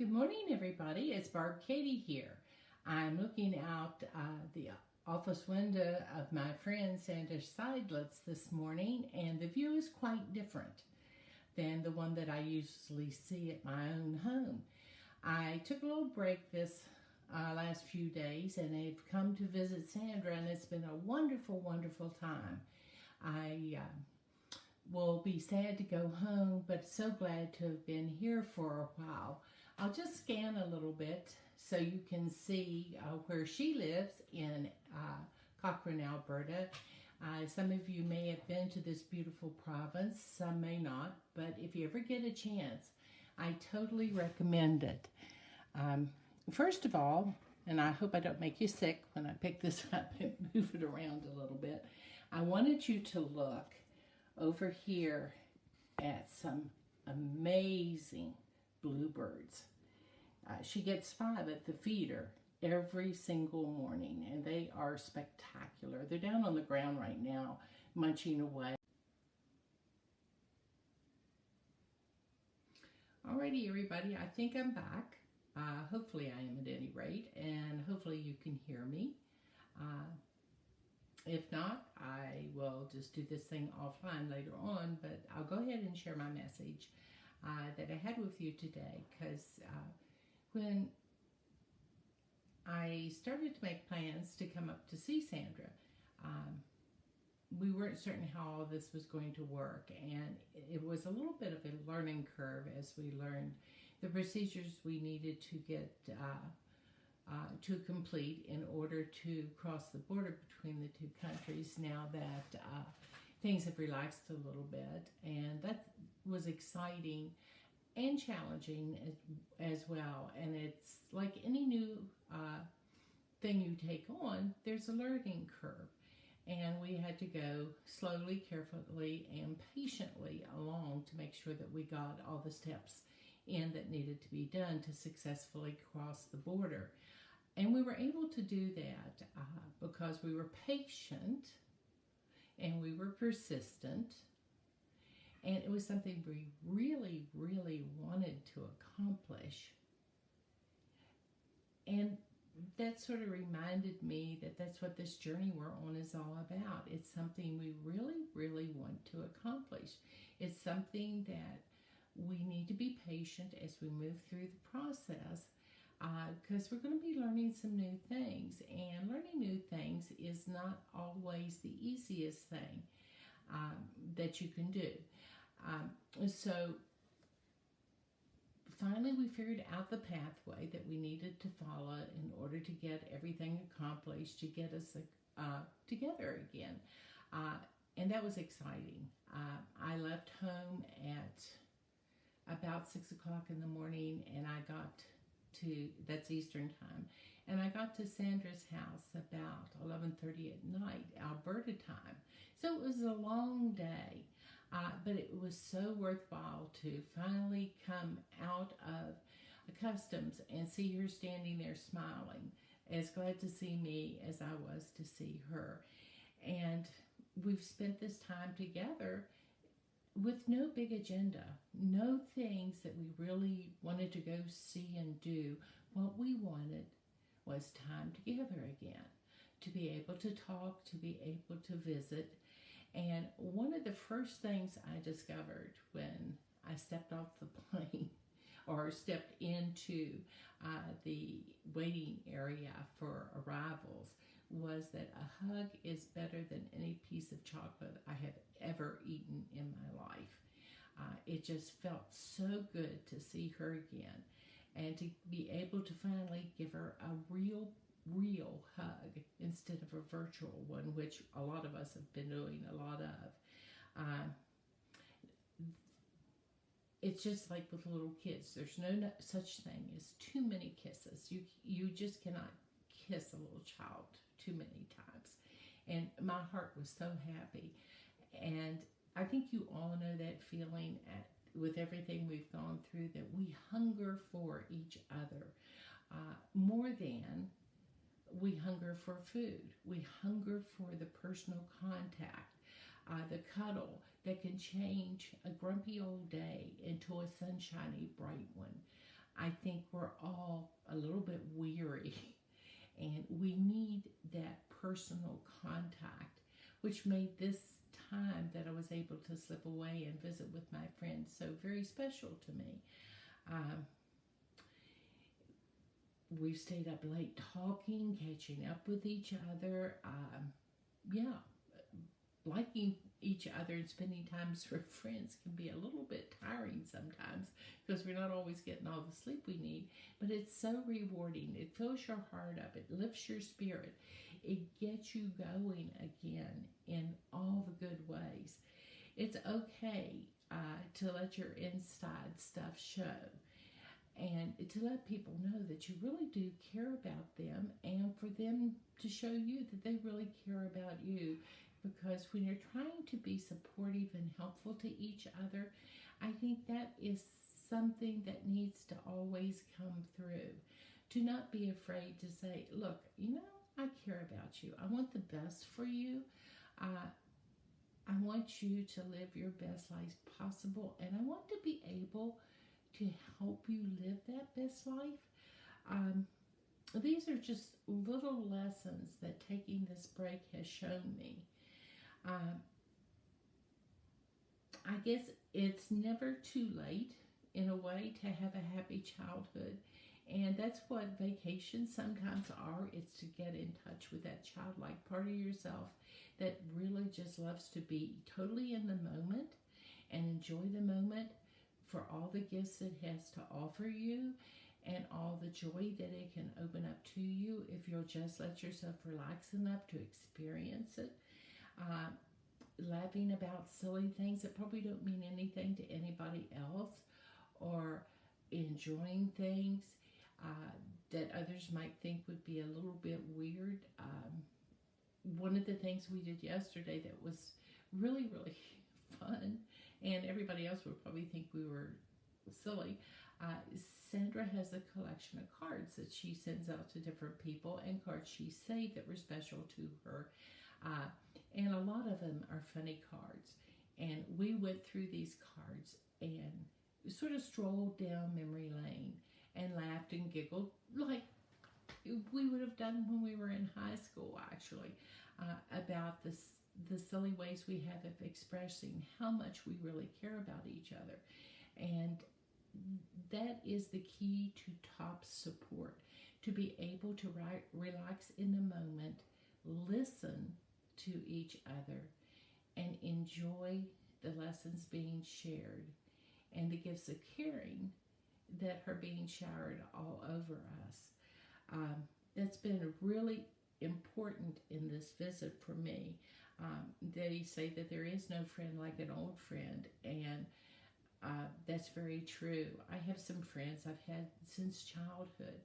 Good morning, everybody. It's Barb Katie here. I'm looking out the office window of my friend Sandra Seidlitz this morning, and the view is quite different than the one that I usually see at my own home. I took a little break this last few days, and I've come to visit Sandra, and it's been a wonderful, wonderful time. I will be sad to go home, but so glad to have been here for a while. I'll just scan a little bit so you can see where she lives in Cochrane, Alberta. Some of you may have been to this beautiful province, some may not, but if you ever get a chance, I totally recommend it. First of all, and I hope I don't make you sick when I pick this up and move it around a little bit, I wanted you to look over here at some amazing bluebirds. She gets 5 at the feeder every single morning, and they are spectacular. They're down on the ground right now, munching away. Alrighty, everybody, I think I'm back. Hopefully I am at any rate, and hopefully you can hear me. If not, I will just do this thing offline later on, but I'll go ahead and share my message that I had with you today, because when I started to make plans to come up to see Sandra, we weren't certain how all this was going to work, and it was a little bit of a learning curve as we learned the procedures we needed to get to complete in order to cross the border between the two countries now that things have relaxed a little bit, and that was exciting and challenging as well. And it's like any new thing you take on, there's a learning curve, and we had to go slowly, carefully, and patiently along to make sure that we got all the steps in that needed to be done to successfully cross the border. And we were able to do that because we were patient and we were persistent, and it was something we really, really wanted to accomplish. And that sort of reminded me that that's what this journey we're on is all about. It's something we really, really want to accomplish. It's something that we need to be patient as we move through the process, because we're going to be learning some new things, and learning new things is not always the easiest thing that you can do. So finally we figured out the pathway that we needed to follow in order to get everything accomplished, to get us together again, and that was exciting. I left home at about 6 o'clock in the morning, and I got to, that's Eastern time, and I got to Sandra's house about 11:30 at night, Alberta time. So it was a long day, but it was so worthwhile to finally come out of customs and see her standing there smiling, as glad to see me as I was to see her. And we've spent this time together with no big agenda, no things that we really wanted to go see and do. What we wanted was time together again, to be able to talk, to be able to visit. And one of the first things I discovered when I stepped off the plane or stepped into the waiting area for arrivals was that a hug is better than any piece of chocolate I have ever eaten in my life. It just felt so good to see her again, and to be able to finally give her a real hug instead of a virtual one, which a lot of us have been doing a lot of. It's just like with little kids. There's no such thing as too many kisses. You just cannot kiss a little child too many times. And my heart was so happy. And I think you all know that feeling with everything we've gone through, that we hunger for each other more than we hunger for food. We hunger for the personal contact, the cuddle that can change a grumpy old day into a sunshiny, bright one. I think we're all a little bit weary and we need that personal contact, which made this time that I was able to slip away and visit with my friends so very special to me. Um, we've stayed up late talking, catching up with each other. Yeah, liking each other and spending times with friends can be a little bit tiring sometimes because we're not always getting all the sleep we need, but it's so rewarding. It fills your heart up, it lifts your spirit, it gets you going again in all the good ways. It's okay to let your inside stuff show and to let people know that you really do care about them and for them to show you that they really care about you. Because when you're trying to be supportive and helpful to each other, I think that is something that needs to always come through. To not be afraid to say, look, I care about you. I want the best for you. I want you to live your best life possible, and I want to be able to help you live that best life. These are just little lessons that taking this break has shown me. I guess it's never too late in a way to have a happy childhood. And that's what vacations sometimes are. It's to get in touch with that childlike part of yourself that really just loves to be totally in the moment and enjoy the moment for all the gifts it has to offer you and all the joy that it can open up to you if you'll just let yourself relax enough to experience it. Laughing about silly things that probably don't mean anything to anybody else, or enjoying things that others might think would be a little bit weird. One of the things we did yesterday that was really, really fun, and everybody else would probably think we were silly. Sandra has a collection of cards that she sends out to different people and cards she saved that were special to her. And a lot of them are funny cards. And we went through these cards and sort of strolled down memory lane and laughed and giggled like we would have done when we were in high school, actually, about the silly ways we have of expressing how much we really care about each other. And that is the key to top support, to be able to relax in the moment, listen to each other, and enjoy the lessons being shared and the gifts of caring that are being showered all over us. That's been really important in this visit for me. They say that there is no friend like an old friend, and that's very true. I have some friends I've had since childhood,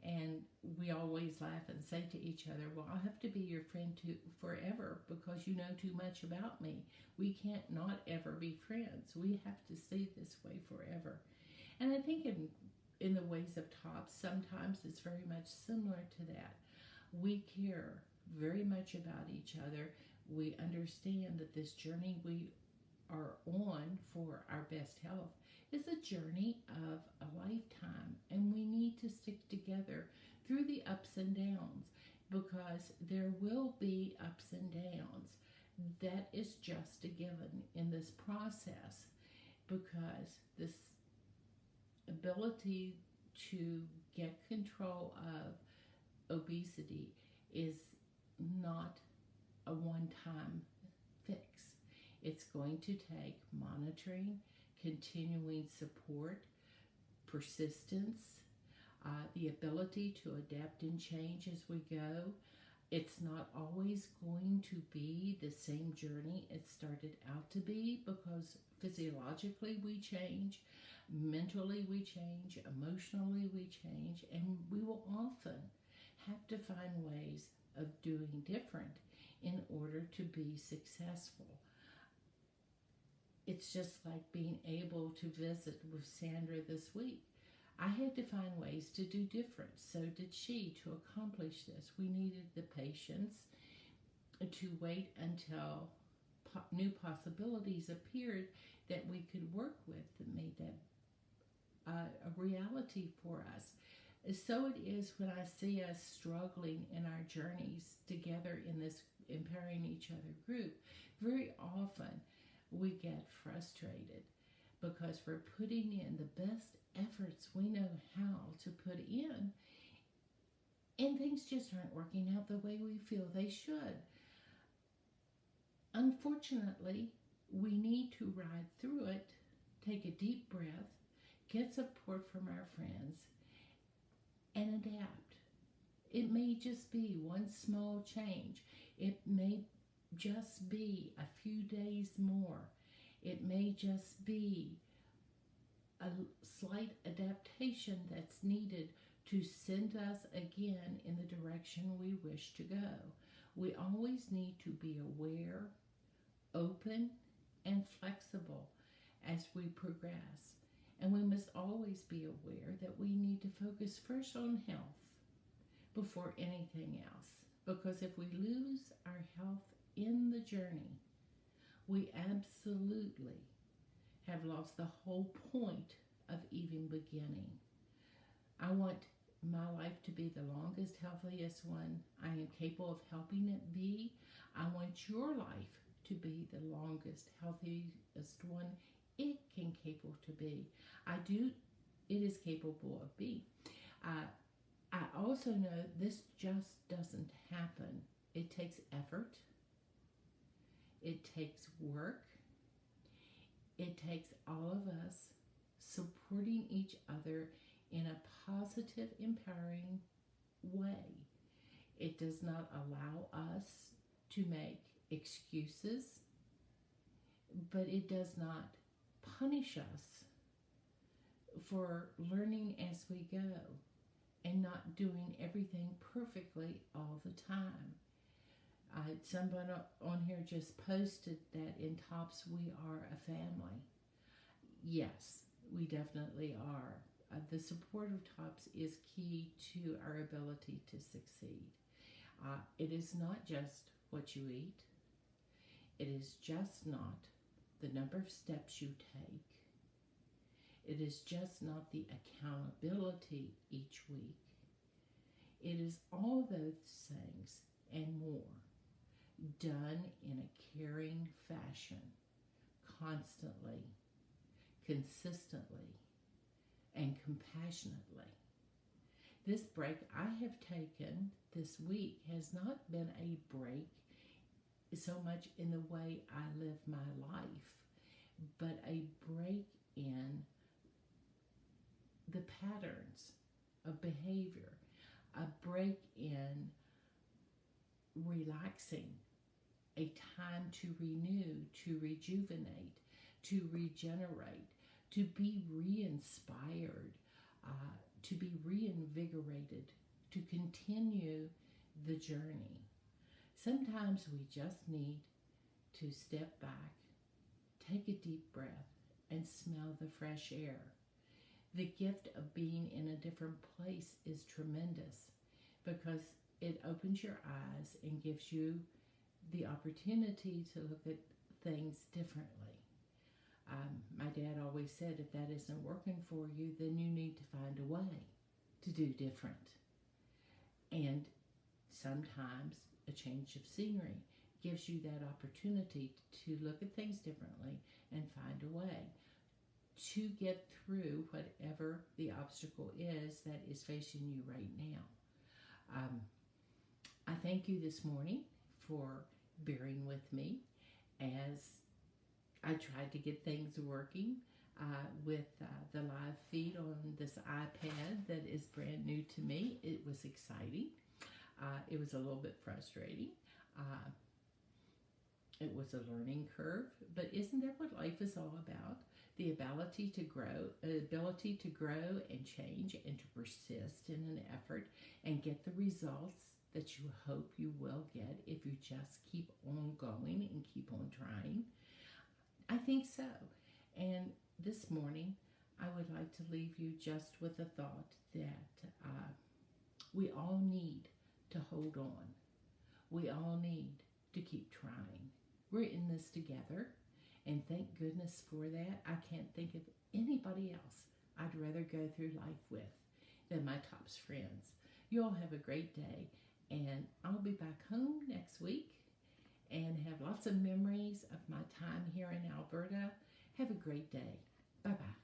and we always laugh and say to each other, well, I'll have to be your friend forever because you know too much about me. We can't not ever be friends. We have to stay this way forever. And I think in the ways of TOPS, sometimes it's very much similar to that. We care very much about each other. We understand that this journey we are on for our best health is a journey of a lifetime, and we need to stick together through the ups and downs because there will be ups and downs. That is just a given in this process because this ability to get control of obesity is not a one-time fix. It's going to take monitoring, continuing support, persistence, the ability to adapt and change as we go. It's not always going to be the same journey it started out to be because physiologically we change, mentally we change, emotionally we change, and we will often have to find ways of doing different in order to be successful. It's just like being able to visit with Sandra this week. I had to find ways to do different. So did she to accomplish this. We needed the patience to wait until new possibilities appeared that we could work with that made that a a reality for us. So it is when I see us struggling in our journeys together in this empowering each other group. Very often we get frustrated because we're putting in the best efforts we know how to put in, and things just aren't working out the way we feel they should. Unfortunately, we need to ride through it, take a deep breath, get support from our friends, and adapt. It may just be one small change. It may just be a few days more. It may just be a slight adaptation that's needed to send us again in the direction we wish to go. We always need to be aware, open, and flexible as we progress. And we must always be aware that we need to focus first on health before anything else. Because if we lose our health in the journey, we absolutely have lost the whole point of even beginning. I want my life to be the longest, healthiest one I am capable of helping it be. I want your life to be the longest, healthiest one it can capable to be. It is capable of being. I also know this just doesn't happen. It takes effort. It takes work. It takes all of us supporting each other in a positive, empowering way. It does not allow us to make excuses, but it does not punish us for learning as we go and not doing everything perfectly all the time. Someone on here just posted that in TOPS we are a family. Yes, we definitely are. The support of TOPS is key to our ability to succeed. It is not just what you eat. It is just not the number of steps you take. It is just not the accountability each week. It is all those things and more done in a caring fashion, constantly, consistently, and compassionately. This break I have taken this week has not been a break so much in the way I live my life, but a break in the patterns of behavior, a break in relaxing, a time to renew, to rejuvenate, to regenerate, to be re-inspired, to be reinvigorated, to continue the journey. Sometimes we just need to step back, take a deep breath, and smell the fresh air. The gift of being in a different place is tremendous because it opens your eyes and gives you the opportunity to look at things differently. My dad always said, if that isn't working for you, then you need to find a way to do different. And sometimes a change of scenery gives you that opportunity to look at things differently and find a way to get through whatever the obstacle is that is facing you right now. I thank you this morning for bearing with me as I tried to get things working with the live feed on this iPad that is brand new to me. It was exciting. It was a little bit frustrating. It was a learning curve, but isn't that what life is all about? The ability to grow and change and to persist in an effort and get the results that you hope you will get if you just keep on going and keep on trying. I think so. And this morning, I would like to leave you just with the thought that we all need to hold on. We all need to keep trying. We're in this together, and thank goodness for that. I can't think of anybody else I'd rather go through life with than my tops friends. You all have a great day, and I'll be back home next week and have lots of memories of my time here in Alberta. Have a great day. Bye-bye.